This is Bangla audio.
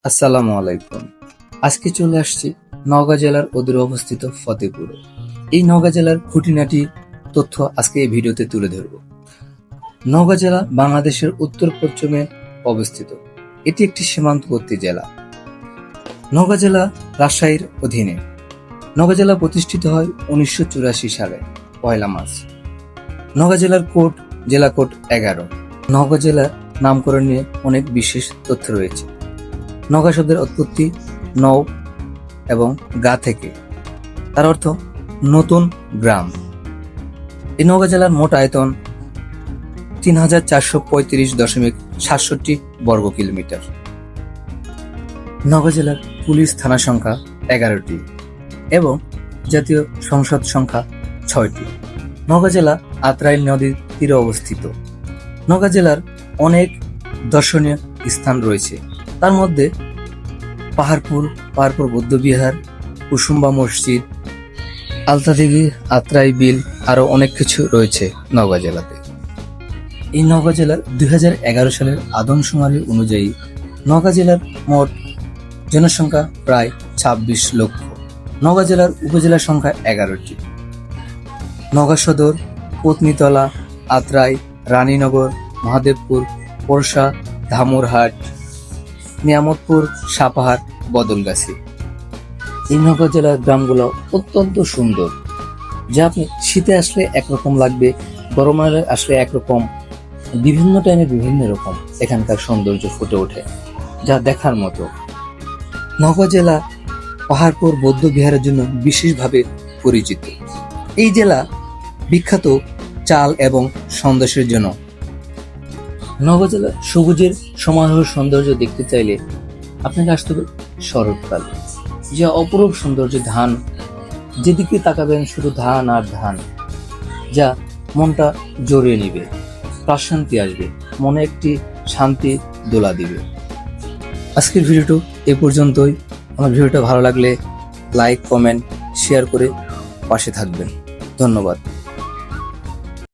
আসসালামু আলাইকুম। আজকে চলে আসছি নওগাঁ জেলার অদূরে অবস্থিত ফতেপুরে। এই নওগাঁ জেলার খুঁটিনাটি তথ্য আজকে এই ভিডিওতে তুলে ধরব। নওগাঁ জেলা বাংলাদেশের উত্তর পশ্চিমে অবস্থিত। এটি একটি সীমান্তবর্তী জেলা। নওগাঁ জেলা রাজশাহীর অধীনে। নওগাঁ জেলা প্রতিষ্ঠিত হয় 1984 সালে 1 মার্চ। নওগাঁ জেলার কোড জেলা কোড 11। নওগাঁ জেলার নামকরণ নিয়ে অনেক বিশেষ তথ্য রয়েছে। নওগাঁ শব্দের উৎপত্তি নও এবং গা থেকে, তার অর্থ নতুন গ্রাম। এই নওগাঁ জেলার মোট আয়তন 3435.67 বর্গ কিলোমিটার। নওগাঁ জেলার পুলিশ থানা সংখ্যা 11টি এবং জাতীয় সংসদ সংখ্যা 6টি। নওগাঁ জেলা আত্রাই নদীর তীরে অবস্থিত। নওগাঁ জেলার অনেক দর্শনীয় স্থান রয়েছে, তার মধ্যে পাহাড়পুর বৌদ্ধবিহার, কুসুম্বা মসজিদ, আলতাদিঘি, আত্রাই বিল, আরো অনেক কিছু রয়েছে নওগাঁ জেলাতে। এই নওগাঁ জেলার 2011 সালের আদমশুমারি অনুযায়ী নওগাঁ জেলার মোট জনসংখ্যা প্রায় 26 লক্ষ। নওগাঁ জেলার উপজেলা সংখ্যা 11টি। নওগাঁ সদর, পত্নীতলা, আত্রাই, রানীনগর, মহাদেবপুর, পরশা, ধামুরহাট, নিয়ামতপুর, সাপাহার, বদলগাছি। এই নওগাঁ জেলার গ্রামগুলো অত্যন্ত সুন্দর, যা আপনি শীতে আসলে একরকম লাগবে, গরমে আসলে একরকম, বিভিন্ন টাইমে বিভিন্ন রকম এখানকার সৌন্দর্য ফুটে ওঠে, যা দেখার মতো। নওগাঁ জেলা পাহাড়পুর বৌদ্ধ বিহারের জন্য বিশেষভাবে পরিচিত। এই জেলা বিখ্যাত চাল এবং সন্দেশের জন্য। নওগাঁ জেলা সবুজের সমারোহ সৌন্দর্য দেখতে চাইলে আপনাকে আসতে হবে শরৎকাল, যা অপরূপ সৌন্দর্য। ধান, যেদিকে তাকাবেন শুধু ধান আর ধান, যা মনটা জড়িয়ে নিবে, প্রশান্তি আসবে, মনে একটি শান্তি দোলা দিবে। আজকের ভিডিওটা এ পর্যন্তই। আমার ভিডিওটা ভালো লাগলে লাইক, কমেন্ট, শেয়ার করে পাশে থাকবেন। ধন্যবাদ।